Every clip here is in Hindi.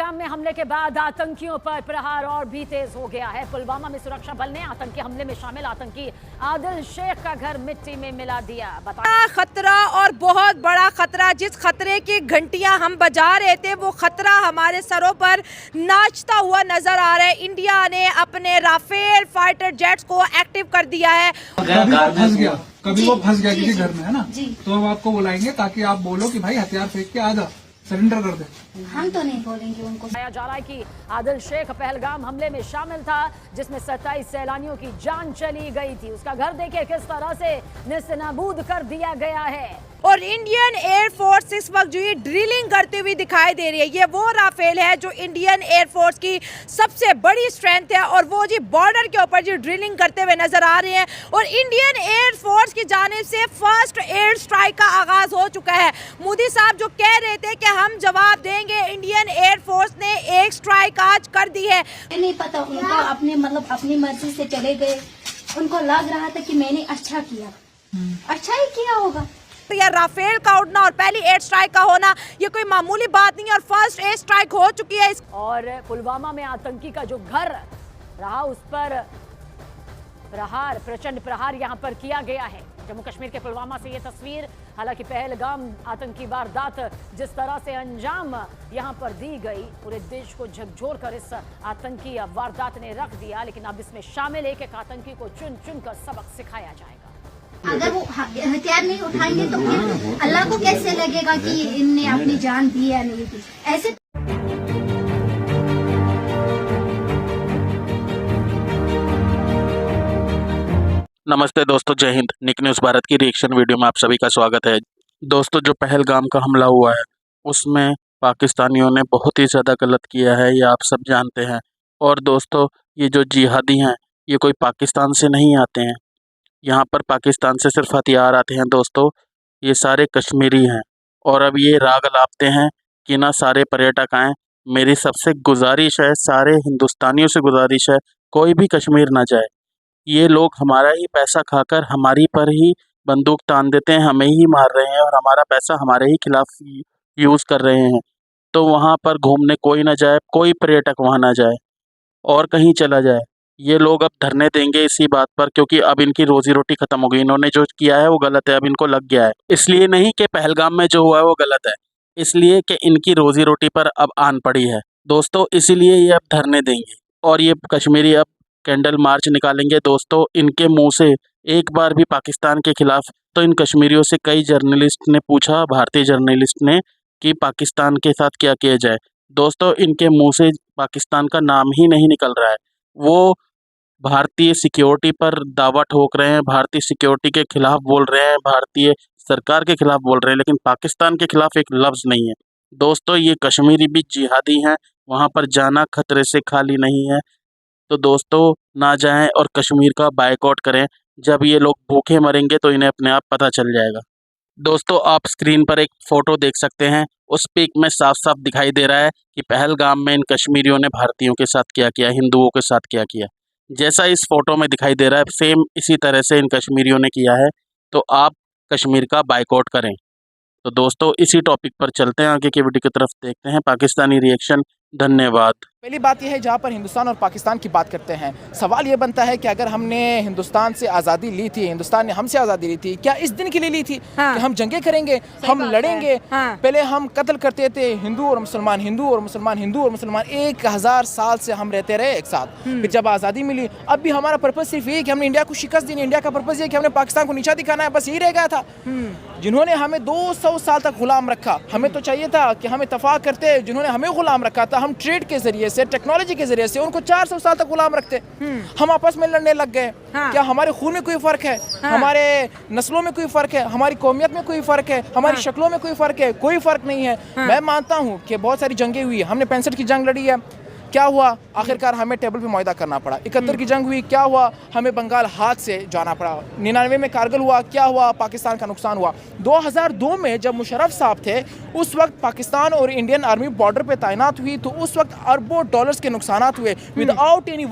पहलगाम में हमले के बाद आतंकियों पर प्रहार और भी तेज हो गया है। पुलवामा में सुरक्षा बल ने आतंकी हमले में शामिल आतंकी आदिल शेख का घर मिट्टी में मिला दिया। खतरा और बहुत बड़ा खतरा, जिस खतरे की घंटियां हम बजा रहे थे वो खतरा हमारे सरों पर नाचता हुआ नजर आ रहा है। इंडिया ने अपने राफेल फाइटर जेट्स को एक्टिव कर दिया है। कभी वो फंस गया किसी घर में, है ना, तो हम आपको बुलाएंगे ताकि आप बोलो कि भाई हथियार फेंक के आ जा, सरेंडर कर दे। हम तो नहीं बोलेंगे उनको। बताया जा रहा है कि आदिल शेख पहलगाम हमले में शामिल था, जिसमें 27 सैलानियों की जान चली गई थी। उसका घर देखिए किस तरह से नेस्तनाबूद कर दिया गया है। और इंडियन एयरफोर्स इस वक्त जो ये ड्रिलिंग करते हुए दिखाई दे रही है, ये वो राफेल है जो इंडियन एयरफोर्स की सबसे बड़ी स्ट्रेंथ है और वो जी बॉर्डर के ऊपर जो ड्रिलिंग करते हुए नजर आ रहे हैं। और इंडियन एयरफोर्स की जानिब से फर्स्ट एयर स्ट्राइक का आगाज हो चुका है। मोदी साहब जो कह रहे थे कि हम जवाब देंगे, इंडियन एयरफोर्स ने एक स्ट्राइक आज कर दी है। नहीं पता उनको, अपनी मर्जी से चले गए। उनको लग रहा था कि मैंने अच्छा किया, अच्छा ही किया होगा। तो यह राफेल का उड़ना और पहली एयर स्ट्राइक का होना ये कोई मामूली बात नहीं है और फर्स्ट एयर स्ट्राइक हो चुकी है। और पुलवामा में आतंकी का जो घर रहा उस पर प्रचंड प्रहार यहां पर किया गया है। जम्मू कश्मीर के पुलवामा से ये तस्वीर, हालांकि पहलगाम आतंकी वारदात जिस तरह से अंजाम यहां पर दी गई, पूरे देश को झकझोर कर इस आतंकी वारदात ने रख दिया। लेकिन अब इसमें शामिल एक एक आतंकी को चुन चुन कर सबक सिखाया जाएगा। अगर वो हथियार नहीं उठाएंगे तो फिर अल्लाह को कैसे लगेगा कि इनने अपनी जान दी या नहीं दी। ऐसे नमस्ते दोस्तों, जय हिंद। निक न्यूज़ भारत की रिएक्शन वीडियो में आप सभी का स्वागत है। दोस्तों, जो पहलगाम का हमला हुआ है उसमें पाकिस्तानियों ने बहुत ही ज़्यादा गलत किया है, ये आप सब जानते हैं। और दोस्तों, ये जो जिहादी हैं ये कोई पाकिस्तान से नहीं आते हैं, यहाँ पर पाकिस्तान से सिर्फ हथियार आते हैं। दोस्तों, ये सारे कश्मीरी हैं और अब ये राग लापते हैं कि ना सारे पर्यटक आएँ। मेरी सबसे गुजारिश है, सारे हिंदुस्तानियों से गुजारिश है, कोई भी कश्मीर ना जाए। ये लोग हमारा ही पैसा खाकर हमारी पर ही बंदूक तान देते हैं, हमें ही मार रहे हैं और हमारा पैसा हमारे ही खिलाफ यूज़ कर रहे हैं। तो वहाँ पर घूमने कोई ना जाए, कोई पर्यटक वहाँ ना जाए और कहीं चला जाए। ये लोग अब धरने देंगे इसी बात पर, क्योंकि अब इनकी रोजी रोटी खत्म हो गई। इन्होंने जो किया है वो गलत है, अब इनको लग गया है। इसलिए नहीं कि पहलगाम में जो हुआ है वो गलत है, इसलिए कि इनकी रोजी रोटी पर अब आन पड़ी है। दोस्तों, इसीलिए ये अब धरने देंगे और ये कश्मीरी अब कैंडल मार्च निकालेंगे। दोस्तों, इनके मुंह से एक बार भी पाकिस्तान के खिलाफ, तो इन कश्मीरियों से कई जर्नलिस्ट ने पूछा, भारतीय जर्नलिस्ट ने, कि पाकिस्तान के साथ क्या किया जाए। दोस्तों, इनके मुंह से पाकिस्तान का नाम ही नहीं निकल रहा है। वो भारतीय सिक्योरिटी पर दावा ठोक रहे हैं, भारतीय सिक्योरिटी के खिलाफ बोल रहे हैं, भारतीय सरकार के खिलाफ बोल रहे हैं, लेकिन पाकिस्तान के खिलाफ एक लफ्ज़ नहीं है। दोस्तों, ये कश्मीरी भी जिहादी हैं, वहाँ पर जाना खतरे से खाली नहीं है। तो दोस्तों, ना जाएं और कश्मीर का बायकॉट करें। जब ये लोग भूखे मरेंगे तो इन्हें अपने आप पता चल जाएगा। दोस्तों, आप स्क्रीन पर एक फ़ोटो देख सकते हैं, उस पिक में साफ साफ दिखाई दे रहा है कि पहलगाम में इन कश्मीरियों ने भारतीयों के साथ क्या किया, हिंदुओं के साथ क्या किया। जैसा इस फोटो में दिखाई दे रहा है सेम इसी तरह से इन कश्मीरियों ने किया है। तो आप कश्मीर का बायकॉट करें। तो दोस्तों, इसी टॉपिक पर चलते हैं, आगे की वीडियो की तरफ देखते हैं पाकिस्तानी रिएक्शन। धन्यवाद। पहली बात यह है, जहाँ पर हिंदुस्तान और पाकिस्तान की बात करते हैं, सवाल ये बनता है कि अगर हमने हिंदुस्तान से आज़ादी ली थी, हिंदुस्तान ने हमसे आज़ादी ली थी, क्या इस दिन के लिए ली थी? हाँ। कि हम जंगें करेंगे, हम लड़ेंगे। हाँ। पहले हम कत्ल करते थे, हिंदू और मुसलमान, हिंदू और मुसलमान, हिंदू और मुसलमान, 1000 साल से हम रहते रहे एक साथ। फिर जब आज़ादी मिली, अब भी हमारा पर्पज़ सिर्फ ये कि हमने इंडिया को शिकस्त दी। इंडिया का पर्पज़ ये कि हमने पाकिस्तान को नीचा दिखाना है, बस यही रह गया था। जिन्होंने हमें 200 साल तक गुलाम रखा, हमें तो चाहिए था कि हम इत्तफाक करते। जिन्होंने हमें गुलाम रखा था, हम ट्रेड के जरिए से, टेक्नोलॉजी के जरिए से उनको 400 साल तक गुलाम रखते। हम आपस में लड़ने लग गए। हाँ। क्या हमारे खून में कोई फर्क है? हाँ। हमारे नस्लों में कोई फर्क है? हमारी कौमियत में कोई फर्क है? हमारी हाँ। शक्लों में कोई फर्क है? कोई फर्क नहीं है। हाँ। मैं मानता हूँ कि बहुत सारी जंगें हुई है। हमने 65 की जंग लड़ी है, क्या हुआ, आखिरकार हमें टेबल पे मुआहदा करना पड़ा। 71 की जंग हुई, क्या हुआ, हमें बंगाल हाथ से जाना पड़ा। 99 में कारगिल हुआ, क्या हुआ, पाकिस्तान का नुकसान हुआ। 2002 में जब मुशर्रफ साहब थे, उस वक्त पाकिस्तान और इंडियन आर्मी बॉर्डर पे तैनात हुई, तो उस वक्त अरबों डॉलर्स के नुकसान हुए विदाउट एनी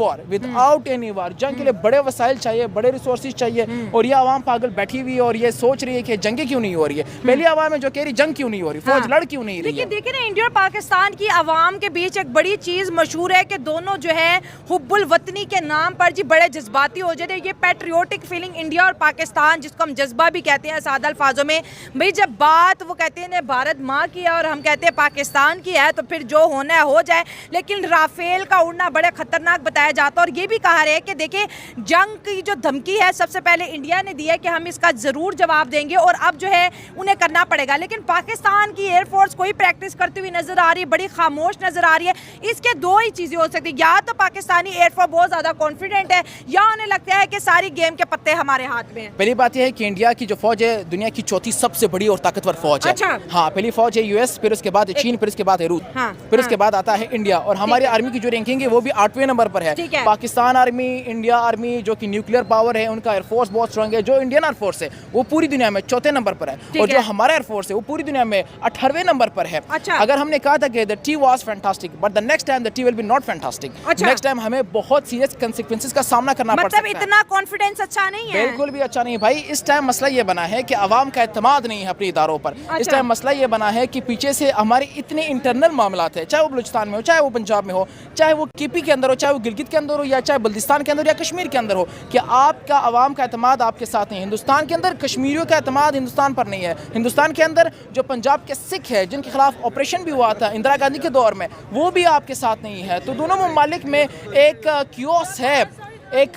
वॉर। जंग के लिए बड़े वसाइल चाहिए, बड़े रिसोर्सेज चाहिए, और ये आवाम पागल बैठी हुई है और ये सोच रही है कि जंगे क्यों नहीं हो रही है। पहली आवाम है जो कह रही जंग क्यों नहीं हो रही, फौज लड़ क्यों नहीं रही है। देखिए ना, इंडिया और पाकिस्तान की आवाम के बीच एक बड़ी चीज मशहूर है कि दोनों जो है हुब्बुल वतनी के नाम पर जी बड़े जज्बाती हो जाते हैं। ये पैट्रियोटिक फीलिंग इंडिया और पाकिस्तान, जिसको हम जज्बा भी कहते हैं सादा अल्फाजों में, भाई जब बात वो कहते हैं भारत माँ की है और हम कहते हैं पाकिस्तान की है, तो फिर जो होना है हो जाए। लेकिन राफेल का उड़ना बड़े खतरनाक बताया जाता है, और ये भी कहा है कि देखिए जंग की जो धमकी है सबसे पहले इंडिया ने दी है कि हम इसका जरूर जवाब देंगे, और अब जो है उन्हें करना पड़ेगा। लेकिन पाकिस्तान की एयरफोर्स कोई प्रैक्टिस करती हुई नजर आ रही है, बड़ी खामोश नजर आ रही है। इसके दो ही चीजें हो सकती है, या तो पाकिस्तानी एयरफोर्स बहुत ज्यादा कॉन्फिडेंट है, या उन्हें लगता है कि सारी गेम के पत्ते हमारे हाथ में हैं। पहली बात यह है कि इंडिया की जो फौज है दुनिया की चौथी सबसे बड़ी और ताकतवर फौज है। अच्छा। हाँ, पहली फौज है यूएस, फिर उसके बाद चीन, फिर उसके बाद है रूस, हाँ, फिर उसके बाद आता है इंडिया। और हमारी आर्मी की जो रैंकिंग है वो भी 8वें नंबर पर है। पाकिस्तान आर्मी, इंडिया आर्मी जो कि न्यूक्लियर पावर है, उनका एयरफोर्स बहुत स्ट्रांग है। जो इंडियन एयरफोर्स है वो पूरी दुनिया में 4थे नंबर पर है, और जो हमारा एयरफोर्स है वो पूरी दुनिया में 18वें नंबर पर है। अच्छा। अगर हमने कहा था कि the tea was fantastic, but the next time the T will be not fantastic. Next time हमें बहुत सीरियस कंसीक्वेंसेस का सामना करना पड़ सकता है। मतलब इतना कॉन्फिडेंस अच्छा नहीं है, बिल्कुल भी अच्छा नहीं है भाई। इस टाइम मसला ये बना है कि आवाम का एतमाद नहीं है अपने इदारों पर। इस टाइम मसला ये बना है कि पीछे से हमारे इतने इंटरनल मामलात है, चाहे वो बलूचिस्तान में हो, चाहे वो पंजाब में हो, चाहे वो केपी के अंदर हो, चाहे वो गिलगित के अंदर हो, या चाहे बल्दिस्तान के अंदर या कश्मीर के अंदर हो, कि आपका आवाम का एतमाद आपके साथ नहीं है। हिंदुस्तान के अंदर कश्मीरियों का एतमाद हिंदुस्तान पर नहीं है। हिंदुस्तान के अंदर जो पंजाब के सिख है, जिनके खिलाफ ऑपरेशन भी हुआ था इंदिरा गांधी के दौर में, वो भी आपके साथ नहीं है। तो दोनों ममालिक में एक क्योस है, एक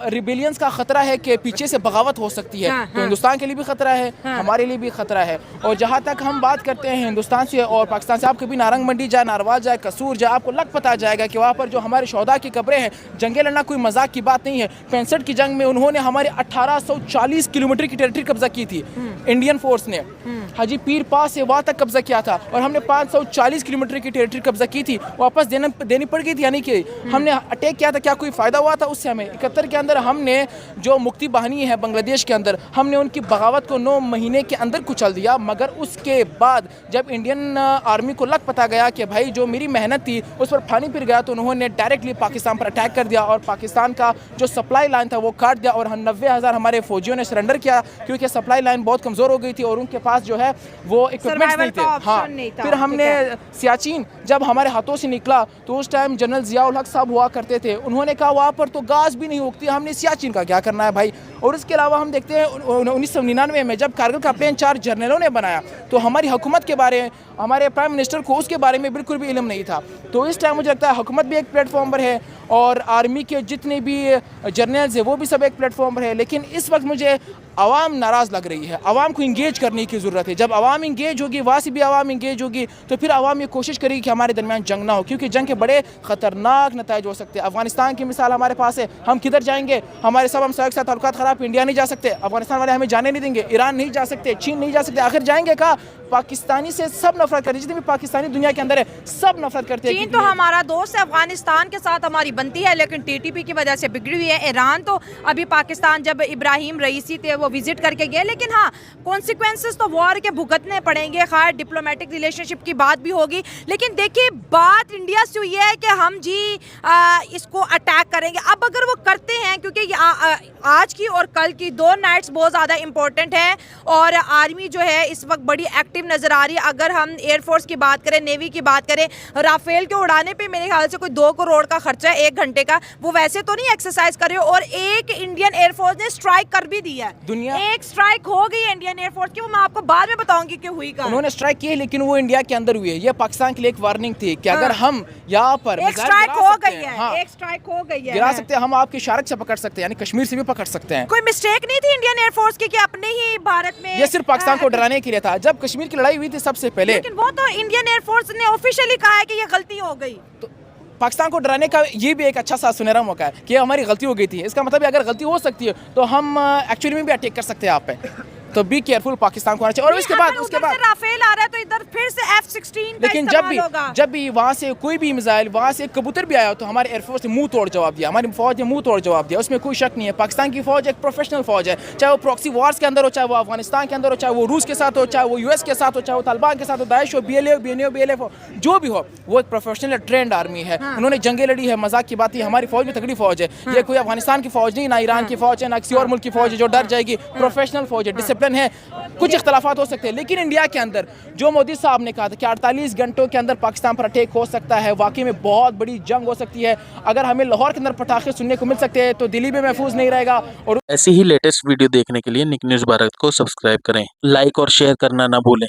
रिबेलियंस का खतरा है कि पीछे से बगावत हो सकती है। तो हिंदुस्तान के लिए भी खतरा है, हमारे लिए भी खतरा है। और जहाँ तक हम बात करते हैं हिंदुस्तान से और पाकिस्तान से, आप कभी नारंग मंडी जाए, नारवाल जाए, कसूर जाए, आपको लग पता जाएगा कि वहाँ पर जो हमारे शोहदा की कब्रें हैं, जंगे लड़ना कोई मजाक की बात नहीं है। 65 की जंग में उन्होंने हमारे 1840 किलोमीटर की टेरिटरी कब्जा की थी इंडियन फोर्स ने। हाजी पीर पास से वहाँ तक कब्जा किया था, और हमने 540 किलोमीटर की टेरिटरी कब्जा की थी, वापस देनी पड़ गई थी। यानी कि हमने अटैक किया था, क्या कोई फायदा हुआ था उससे हमें? 71 के अंदर हमने जो मुक्ति बाहिनी है बांग्लादेश के अंदर, हमने उनकी बगावत को 9 महीने के अंदर कुचल दिया। मगर उसके बाद जब इंडियन आर्मी को लग पता गया कि भाई जो मेरी मेहनत थी उस पर पानी फिर गया, तो उन्होंने डायरेक्टली पाकिस्तान पर अटैक कर दिया, और पाकिस्तान का जो सप्लाई लाइन था वो काट दिया, और 90,000 हमारे फौजियों ने सरेंडर किया, क्योंकि सप्लाई लाइन बहुत कमज़ोर हो गई थी और उनके पास जो है वो इक्विपमेंट्स नहीं थे। हाँ, फिर हमने सियाचिन जब हमारे हाथों से निकला, तो उस टाइम जनरल जियाउल हक साहब हुआ करते थे, उन्होंने कहा वहाँ पर तो गाज भी नहीं उगती, हमने सियाचिन का क्या करना है भाई। और इसके अलावा हम देखते हैं 1999 में जब कारगिल का प्लान 4 जनरलों ने बनाया, तो हमारी हुकूमत के बारे में, हमारे प्राइम मिनिस्टर को उसके बारे में बिल्कुल भी इल्म नहीं था। तो इस टाइम मुझे लगता है हुकूमत भी एक प्लेटफॉर्म पर है, और आर्मी के जितने भी जर्नल्स हैं वो भी सब एक प्लेटफॉर्म पर है। लेकिन इस वक्त मुझे आवाम नाराज़ लग रही है, आवाम को इंगेज करने की ज़रूरत है। जब आवाम इंगेज होगी, वहाँ से भी आवाम इंगेज होगी, तो फिर आवाम ये कोशिश करेगी कि हमारे दरमियान जंग ना हो, क्योंकि जंग के बड़े ख़तरनाक नताइज हो सकते हैं। अफगानिस्तान की मिसाल हमारे पास है, हम किधर जाएंगे? हमारे सब हमसायों के साथ ताल्लुकात ख़राब, इंडिया नहीं जा सकते, अफगानिस्तान वाले हमें जाने नहीं देंगे, ईरान नहीं जा सकते, चीन नहीं जा सकते, आखिर जाएंगे कहाँ? पाकिस्तानी से सब नफरत करते, जितने भी पाकिस्तानी दुनिया के अंदर है सब नफरत करते हैं। चीन तो हमारा दोस्त है, अफगानिस्तान के साथ हमारी बनती है, लेकिन टीटीपी की वजह से बिगड़ी हुई है। ईरान तो अभी पाकिस्तान जब इब्राहिम रईसी थे वो विजिट करके गए, लेकिन हाँ कॉन्सिक्वेंसेस तो वॉर के भुगतने पड़ेंगे। खैर डिप्लोमेटिक रिलेशनशिप की बात भी होगी, लेकिन देखिए बात इंडिया से हुई है कि हम जी इसको अटैक करेंगे। अब अगर वो करते हैं, क्योंकि आज की और कल की 2 नाइट्स बहुत ज़्यादा इंपॉर्टेंट है, और आर्मी जो है इस वक्त बड़ी एक्टिव नजर आ रही है। अगर हम एयरफोर्स की बात करें, नेवी की बात करें, राफेल के उड़ाने पे मेरे ख्याल से कोई 2 करोड़ का खर्चा है 1 घंटे का, वो वैसे तो नहीं एक्सरसाइज कर रहे हो। और एक इंडियन एयरफोर्स ने स्ट्राइक कर भी दी है, दुनिया एक स्ट्राइक हो गई है इंडियन एयरफोर्स की, वो मैं आपको बाद में बताऊंगी कि हुई कहाँ। उन्होंने स्ट्राइक की, लेकिन वो इंडिया के अंदर हुई है। ये पाकिस्तान के लिए एक वार्निंग थी कि अगर हम यहाँ पर एक स्ट्राइक हो गई है, एक स्ट्राइक हो गई है, गिरा सकते हैं, हम आपकी शारक से पकड़ सकते हैं, यानी कश्मीर से भी पकड़ सकते हैं। कोई मिस्टेक नहीं थी इंडियन एयरफोर्स की कि अपने ही भारत में? ये सिर्फ पाकिस्तान को डराने के लिए था। जब कश्मीर की लड़ाई हुई थी सबसे पहले, लेकिन वो तो इंडियन एयरफोर्स ने ऑफिशियली कहा है कि ये गलती हो गई। तो पाकिस्तान को डराने का ये भी एक अच्छा सा सुनहरा मौका है कि हमारी गलती हो गई थी। इसका मतलब अगर गलती हो सकती है तो हम एक्चुअली में भी अटैक कर सकते हैं आप पे। तो बी केयरफुल पाकिस्तान को आना चाहिए। और उसके बाद राफेल आ रहा है तो इधर फिर से F-16 लेकिन जब भी वहाँ से कोई भी मिसाइल, वहाँ से कबूतर भी आया तो हमारे एयरफोर्स ने मुंह तोड़ जवाब दिया, हमारी फौज ने मुंह तोड़ जवाब दिया, उसमें कोई शक नहीं है। पाकिस्तान की फौज एक प्रोफेशनल फौज है, चाहे वो प्रॉक्सी वॉर्स के अंदर हो, चाहे वो अफगानिस्तान के अंदर हो, चाहे वो रूस के साथ हो, चाहे वो US के साथ हो, चाहे वो तालिबान के साथ हो, दाइश हो, BLF हो, जो भी हो, वो एक प्रोफेशनल ट्रेंड आर्मी है। उन्होंने जंगें लड़ी है, मजाक की बात है, हमारी फौज भी तगड़ी फौज है। ये कोई अफगानिस्तान की फौज नहीं, ना ईरान की फौज है, ना किसी और मुल्क की फौज है जो डर जाएगी। प्रोफेशनल फौज है, डिसिप्लिन है। कुछ इख्तलाफात हो सकते हैं, लेकिन इंडिया के अंदर जो मोदी साहब ने कहा था कि 48 घंटों के अंदर पाकिस्तान पर अटैक हो सकता है, वाकई में बहुत बड़ी जंग हो सकती है। अगर हमें लाहौर के अंदर पटाखे सुनने को मिल सकते हैं तो दिल्ली में महफूज नहीं रहेगा। और ऐसी ही लेटेस्ट वीडियो देखने के लिए निक न्यूज़ भारत को सब्सक्राइब करें, लाइक और शेयर करना ना भूलें।